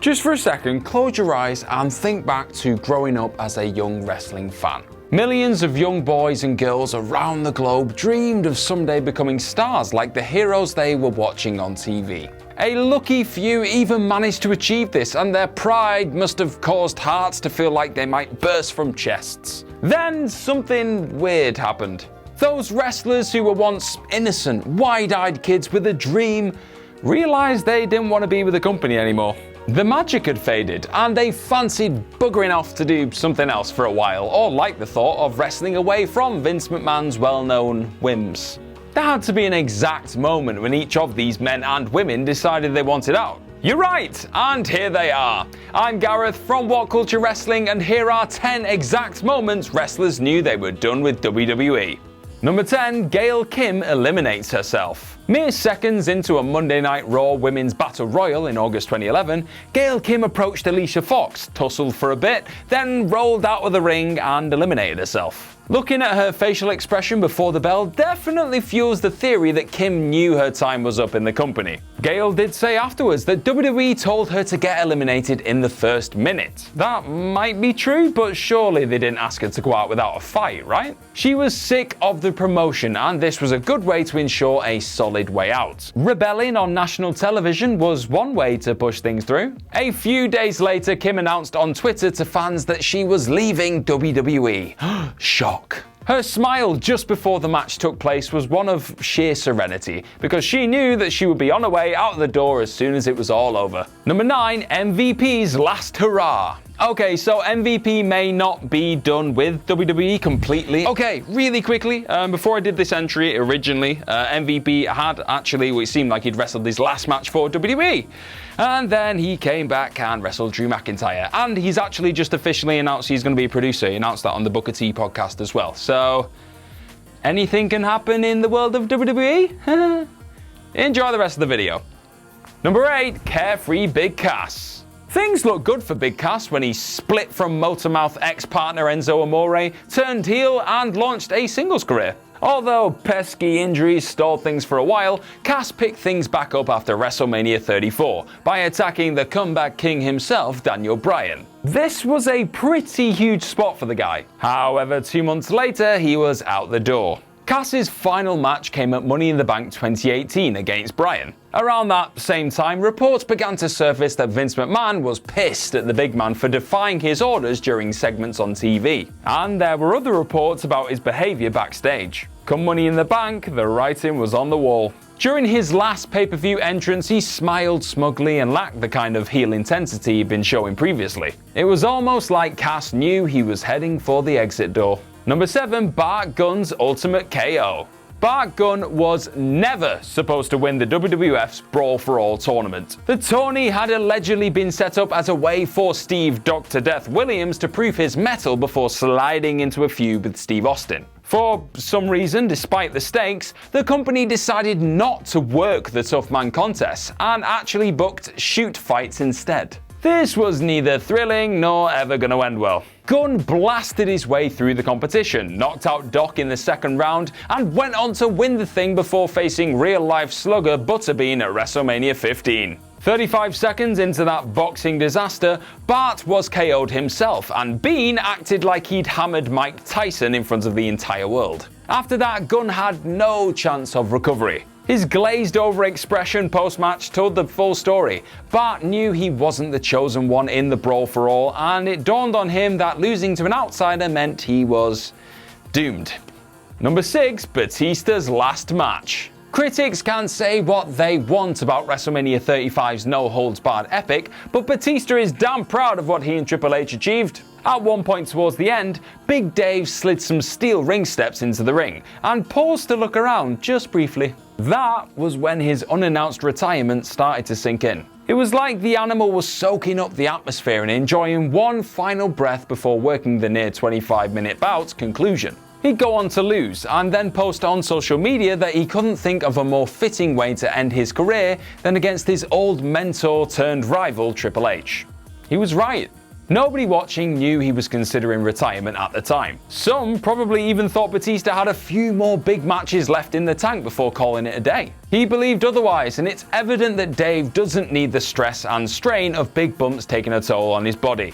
Just for a second, close your eyes and think back to growing up as a young wrestling fan. Millions of young boys and girls around the globe dreamed of someday becoming stars like the heroes they were watching on TV. A lucky few even managed to achieve this, and their pride must have caused hearts to feel like they might burst from chests. Then something weird happened. Those wrestlers who were once innocent, wide-eyed kids with a dream realized they didn't want to be with the company anymore. The magic had faded, and they fancied buggering off to do something else for a while, or liked the thought of wrestling away from Vince McMahon's well-known whims. There had to be an exact moment when each of these men and women decided they wanted out. You're right, and here they are. I'm Gareth from What Culture Wrestling, and here are 10 exact moments wrestlers knew they were done with WWE. Number 10, Gail Kim eliminates herself. Mere seconds into a Monday Night Raw Women's Battle Royal in August 2011, Gail Kim approached Alicia Fox, tussled for a bit, then rolled out of the ring and eliminated herself. Looking at her facial expression before the bell definitely fuels the theory that Kim knew her time was up in the company. Gail did say afterwards that WWE told her to get eliminated in the first minute. That might be true, but surely they didn't ask her to go out without a fight, right? She was sick of the promotion, and this was a good way to ensure a solid way out. Rebelling on national television was one way to push things through. A few days later, Kim announced on Twitter to fans that she was leaving WWE. Shock. Her smile just before the match took place was one of sheer serenity, because she knew that she would be on her way out the door as soon as it was all over. Number 9, MVP's last hurrah. Okay, so MVP may not be done with WWE completely. Okay, really quickly, before I did this entry originally, MVP had actually, it seemed like he'd wrestled his last match for WWE. And then he came back and wrestled Drew McIntyre. And he's actually just officially announced he's going to be a producer. He announced that on the Booker T podcast as well. So, anything can happen in the world of WWE. Enjoy the rest of the video. Number 8, Carefree Big Cass. Things look good for Big Cass when he split from Motormouth ex-partner Enzo Amore, turned heel and launched a singles career. Although pesky injuries stalled things for a while, Cass picked things back up after WrestleMania 34 by attacking the comeback king himself, Daniel Bryan. This was a pretty huge spot for the guy. However, 2 months later, he was out the door. Cass's final match came at Money in the Bank 2018 against Bryan. Around that same time, reports began to surface that Vince McMahon was pissed at the big man for defying his orders during segments on TV. And there were other reports about his behavior backstage. Come Money in the Bank, the writing was on the wall. During his last pay-per-view entrance, he smiled smugly and lacked the kind of heel intensity he'd been showing previously. It was almost like Cass knew he was heading for the exit door. Number 7, Bart Gunn's Ultimate KO. Bart Gunn was never supposed to win the WWF's Brawl for All tournament. The tourney had allegedly been set up as a way for Steve Dr. Death Williams to prove his mettle before sliding into a feud with Steve Austin. For some reason, despite the stakes, the company decided not to work the Tough Man contest and actually booked shoot fights instead. This was neither thrilling nor ever going to end well. Gunn blasted his way through the competition, knocked out Doc in the second round, and went on to win the thing before facing real-life slugger Butterbean at WrestleMania 15. 35 seconds into that boxing disaster, Bart was KO'd himself, and Bean acted like he'd hammered Mike Tyson in front of the entire world. After that, Gunn had no chance of recovery. His glazed-over expression post-match told the full story. Bart knew he wasn't the chosen one in the Brawl for All, and it dawned on him that losing to an outsider meant he was doomed. Number 6, Batista's last match. Critics can say what they want about WrestleMania 35's no-holds-barred epic, but Batista is damn proud of what he and Triple H achieved. At one point towards the end, Big Dave slid some steel ring steps into the ring and paused to look around just briefly. That was when his unannounced retirement started to sink in. It was like the animal was soaking up the atmosphere and enjoying one final breath before working the near 25-minute bout's conclusion. He'd go on to lose, and then post on social media that he couldn't think of a more fitting way to end his career than against his old mentor turned rival Triple H. He was right. Nobody watching knew he was considering retirement at the time. Some probably even thought Batista had a few more big matches left in the tank before calling it a day. He believed otherwise, and it's evident that Dave doesn't need the stress and strain of big bumps taking a toll on his body.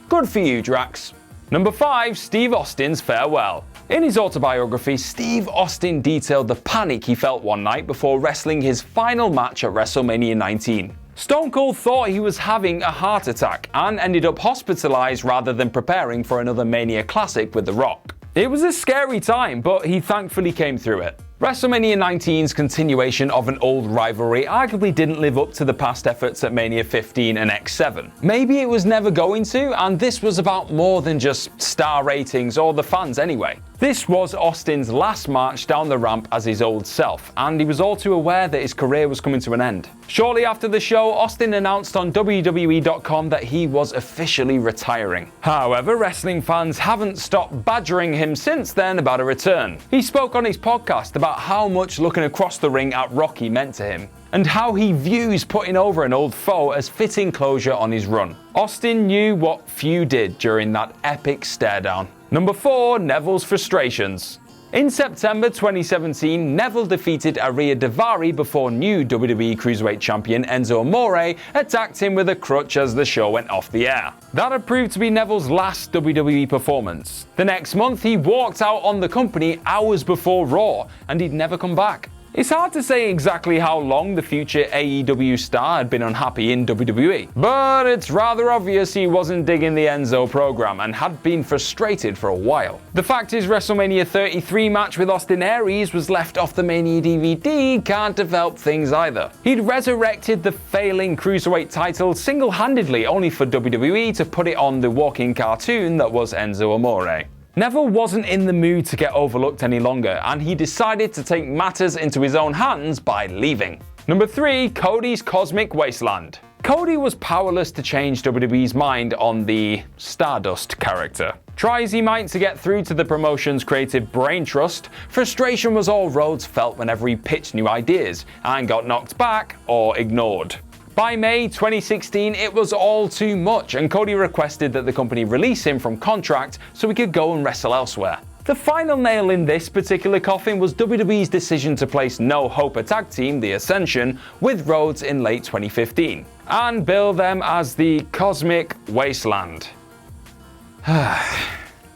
Good for you, Drax. Number 5. Steve Austin's farewell. In his autobiography, Steve Austin detailed the panic he felt one night before wrestling his final match at WrestleMania 19. Stone Cold thought he was having a heart attack and ended up hospitalized rather than preparing for another Mania Classic with The Rock. It was a scary time, but he thankfully came through it. WrestleMania 19's continuation of an old rivalry arguably didn't live up to the past efforts at Mania 15 and X7. Maybe it was never going to, and this was about more than just star ratings or the fans anyway. This was Austin's last march down the ramp as his old self, and he was all too aware that his career was coming to an end. Shortly after the show, Austin announced on WWE.com that he was officially retiring. However, wrestling fans haven't stopped badgering him since then about a return. He spoke on his podcast about how much looking across the ring at Rocky meant to him, and how he views putting over an old foe as fitting closure on his run. Austin knew what few did during that epic stare down. Number 4. Neville's frustrations. In September 2017, Neville defeated Ariya Daivari before new WWE Cruiserweight Champion Enzo Amore attacked him with a crutch as the show went off the air. That had proved to be Neville's last WWE performance. The next month, he walked out on the company hours before Raw, and he'd never come back. It's hard to say exactly how long the future AEW star had been unhappy in WWE, but it's rather obvious he wasn't digging the Enzo program and had been frustrated for a while. The fact his WrestleMania 33 match with Austin Aries was left off the Mania DVD can't have helped things either. He'd resurrected the failing Cruiserweight title single-handedly, only for WWE to put it on the walking cartoon that was Enzo Amore. Neville wasn't in the mood to get overlooked any longer, and he decided to take matters into his own hands by leaving. Number 3. Cody's Cosmic Wasteland. Cody was powerless to change WWE's mind on the Stardust character. Try as he might to get through to the promotion's creative brain trust, frustration was all Rhodes felt whenever he pitched new ideas and got knocked back or ignored. By May 2016, it was all too much, and Cody requested that the company release him from contract so he could go and wrestle elsewhere. The final nail in this particular coffin was WWE's decision to place No Hope tag team, The Ascension, with Rhodes in late 2015, and bill them as the Cosmic Wasteland.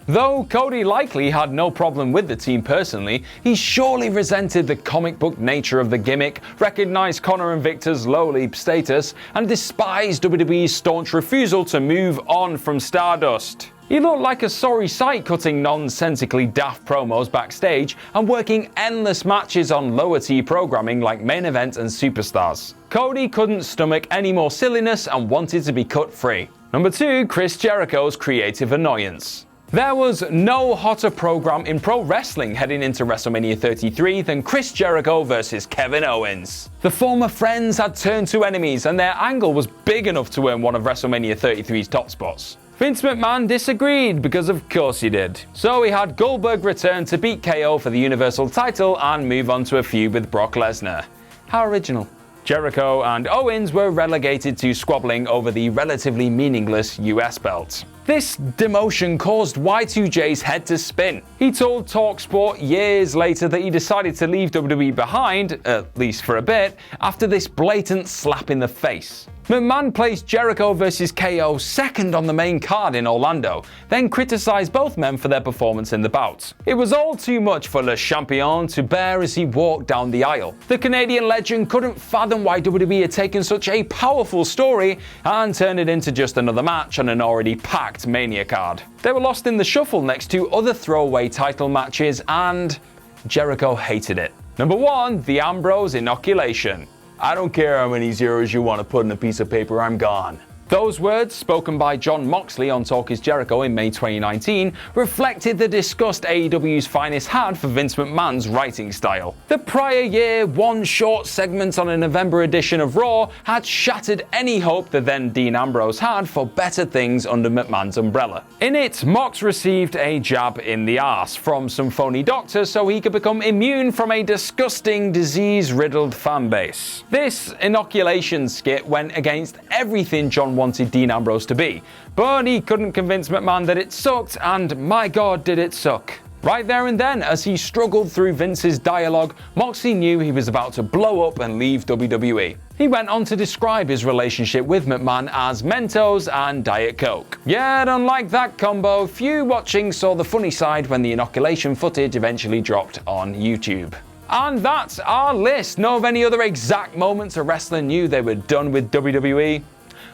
Though Cody likely had no problem with the team personally, he surely resented the comic book nature of the gimmick, recognized Connor and Victor's lowly status, and despised WWE's staunch refusal to move on from Stardust. He looked like a sorry sight cutting nonsensically daft promos backstage and working endless matches on lower tier programming like Main Event and Superstars. Cody couldn't stomach any more silliness and wanted to be cut free. Number 2. Chris Jericho's creative annoyance. There was no hotter program in pro wrestling heading into WrestleMania 33 than Chris Jericho versus Kevin Owens. The former friends had turned to enemies, and their angle was big enough to earn one of WrestleMania 33's top spots. Vince McMahon disagreed, because of course he did. So he had Goldberg return to beat KO for the Universal title and move on to a feud with Brock Lesnar. How original. Jericho and Owens were relegated to squabbling over the relatively meaningless US belt. This demotion caused Y2J's head to spin. He told TalkSport years later that he decided to leave WWE behind, at least for a bit, after this blatant slap in the face. McMahon placed Jericho vs KO second on the main card in Orlando, then criticized both men for their performance in the bout. It was all too much for Le Champion to bear as he walked down the aisle. The Canadian legend couldn't fathom why WWE had taken such a powerful story and turned it into just another match on an already packed Mania card. They were lost in the shuffle next to other throwaway title matches, and Jericho hated it. Number 1. The Ambrose inoculation. I don't care how many zeros you want to put in a piece of paper, I'm gone. Those words, spoken by Jon Moxley on Talk is Jericho in May 2019, reflected the disgust AEW's finest had for Vince McMahon's writing style. The prior year, one short segment on a November edition of Raw had shattered any hope the then Dean Ambrose had for better things under McMahon's umbrella. In it, Mox received a jab in the arse from some phony doctor so he could become immune from a disgusting, disease-riddled fanbase. This inoculation skit went against everything John wanted Dean Ambrose to be. But he couldn't convince McMahon that it sucked, and my god did it suck. Right there and then, as he struggled through Vince's dialogue, Moxley knew he was about to blow up and leave WWE. He went on to describe his relationship with McMahon as Mentos and Diet Coke. Yet, unlike that combo, few watching saw the funny side when the inoculation footage eventually dropped on YouTube. And that's our list. Know of any other exact moments a wrestler knew they were done with WWE?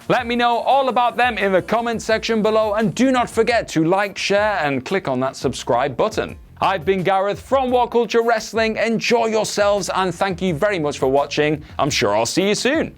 Let me know all about them in the comment section below, and do not forget to like, share, and click on that subscribe button. I've been Gareth from What Culture Wrestling. Enjoy yourselves, and thank you very much for watching. I'm sure I'll see you soon.